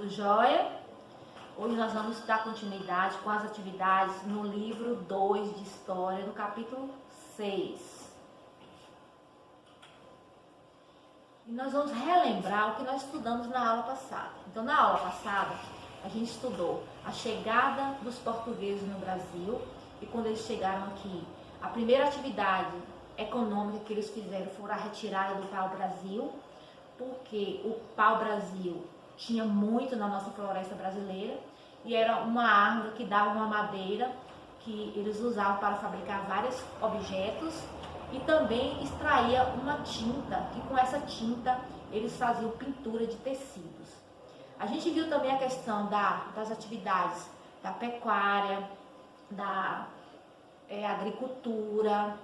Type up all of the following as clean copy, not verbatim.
Tudo jóia? Hoje nós vamos dar continuidade com as atividades no livro 2 de História, no capítulo 6. E nós vamos relembrar o que nós estudamos na aula passada. Então, na aula passada, a gente estudou a chegada dos portugueses no Brasil. E quando eles chegaram aqui, a primeira atividade econômica que eles fizeram foi a retirada do pau-brasil, porque o pau-brasil tinha muito na nossa floresta brasileira e era uma árvore que dava uma madeira que eles usavam para fabricar vários objetos e também extraía uma tinta, que com essa tinta eles faziam pintura de tecidos. A gente viu também a questão das atividades da pecuária, da agricultura,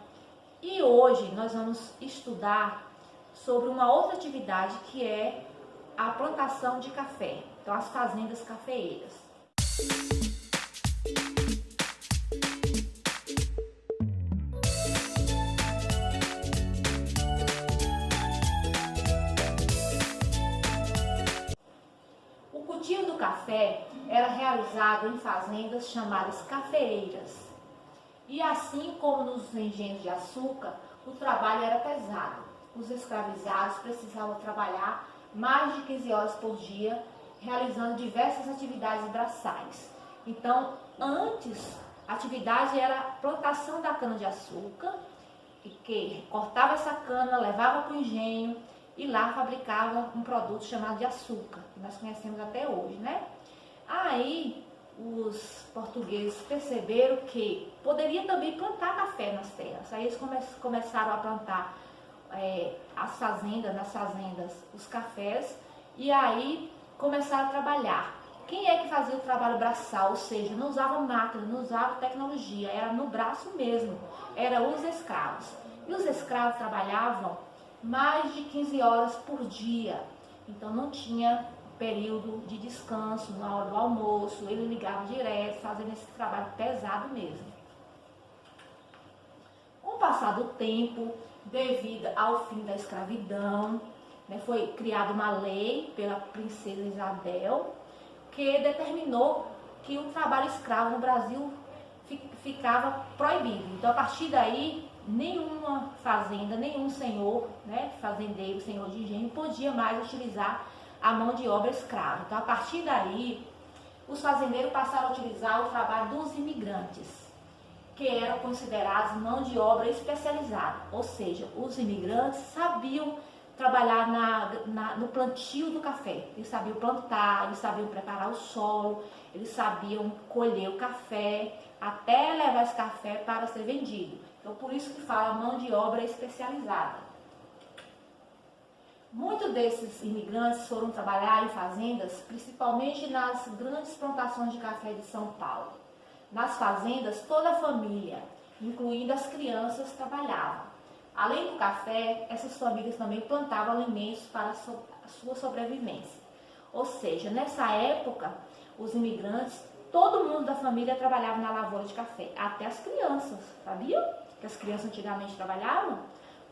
e hoje nós vamos estudar sobre uma outra atividade que é a plantação de café, então as fazendas cafeeiras. O cultivo do café era realizado em fazendas chamadas cafeeiras. E assim como nos engenhos de açúcar, o trabalho era pesado. Os escravizados precisavam trabalhar mais de 15 horas por dia, realizando diversas atividades braçais. Então, antes, a atividade era a plantação da cana-de-açúcar, que cortava essa cana, levava para o engenho e lá fabricava um produto chamado de açúcar, que nós conhecemos até hoje, né? Aí, os portugueses perceberam que poderia também plantar café nas terras. Aí eles começaram a plantar nas fazendas, os cafés, e aí começaram a trabalhar. Quem é que fazia o trabalho braçal? Ou seja, não usava máquina, não usava tecnologia, era no braço mesmo, eram os escravos. E os escravos trabalhavam mais de 15 horas por dia, então não tinha período de descanso na hora do almoço, ele ligava direto, fazendo esse trabalho pesado mesmo. Com o passar do tempo, devido ao fim da escravidão, foi criada uma lei pela princesa Isabel, que determinou que o trabalho escravo no Brasil ficava proibido. Então, a partir daí, nenhuma fazenda, nenhum senhor, fazendeiro, senhor de engenho, podia mais utilizar a mão de obra escrava. Então, a partir daí, os fazendeiros passaram a utilizar o trabalho dos imigrantes, que eram considerados mão de obra especializada. Ou seja, os imigrantes sabiam trabalhar no plantio do café. Eles sabiam plantar, eles sabiam preparar o solo, eles sabiam colher o café, até levar esse café para ser vendido. Então, por isso que fala mão de obra especializada. Muitos desses imigrantes foram trabalhar em fazendas, principalmente nas grandes plantações de café de São Paulo. Nas fazendas, toda a família, incluindo as crianças, trabalhava. Além do café, essas famílias também plantavam alimentos para a sua sobrevivência. Ou seja, nessa época, os imigrantes, todo mundo da família trabalhava na lavoura de café, até as crianças, sabiam? Que as crianças antigamente trabalhavam?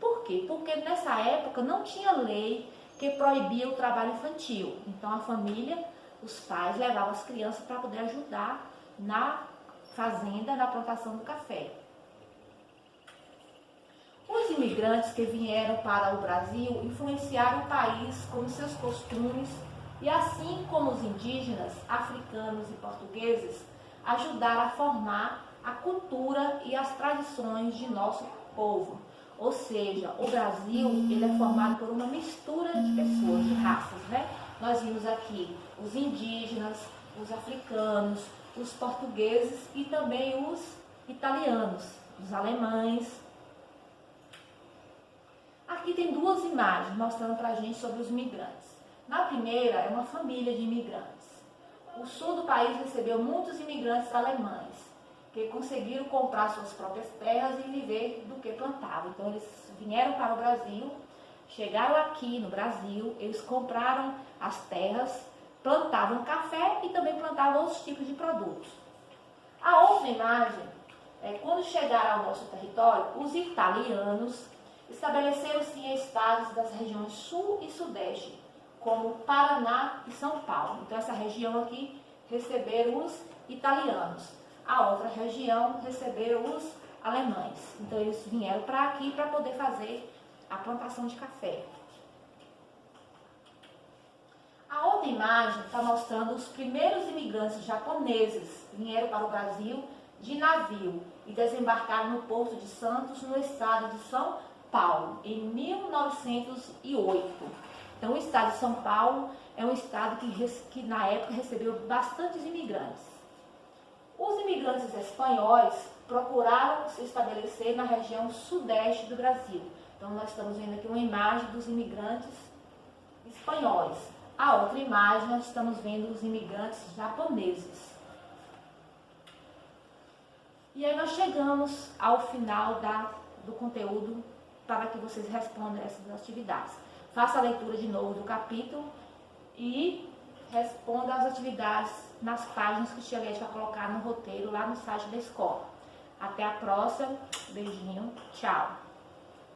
Por quê? Porque nessa época não tinha lei que proibia o trabalho infantil. Então a família, os pais levavam as crianças para poder ajudar na fazenda, na plantação do café. Os imigrantes que vieram para o Brasil influenciaram o país com seus costumes e assim como os indígenas, africanos e portugueses, ajudaram a formar a cultura e as tradições de nosso povo. Ou seja, o Brasil ele é formado por uma mistura de pessoas, de raças, Nós vimos aqui os indígenas, os africanos, os portugueses e também os italianos, os alemães. Aqui tem duas imagens mostrando para a gente sobre os imigrantes. Na primeira é uma família de imigrantes. O sul do país recebeu muitos imigrantes alemães, que conseguiram comprar suas próprias terras e viver do que plantavam. Então eles vieram para o Brasil, chegaram aqui no Brasil, eles compraram as terras, plantavam café e também plantavam outros tipos de produtos. A outra imagem é quando chegaram ao nosso território, os italianos estabeleceram-se em estados das regiões sul e sudeste, como Paraná e São Paulo. Então essa região aqui receberam os italianos, a outra região receberam os alemães. Então eles vieram para aqui para poder fazer a plantação de café. A outra imagem está mostrando os primeiros imigrantes japoneses vieram para o Brasil de navio e desembarcaram no Porto de Santos, no estado de São Paulo, em 1908. Então o estado de São Paulo é um estado que na época recebeu bastantes imigrantes. Os imigrantes espanhóis procuraram se estabelecer na região sudeste do Brasil. Então nós estamos vendo aqui uma imagem dos imigrantes espanhóis. A outra imagem nós estamos vendo os imigrantes japoneses. E aí nós chegamos ao final do conteúdo para que vocês respondam essas atividades. Faça a leitura de novo do capítulo e responda as atividades nas páginas que o Tia Liette vai colocar no roteiro lá no site da escola. Até a próxima. Beijinho. Tchau.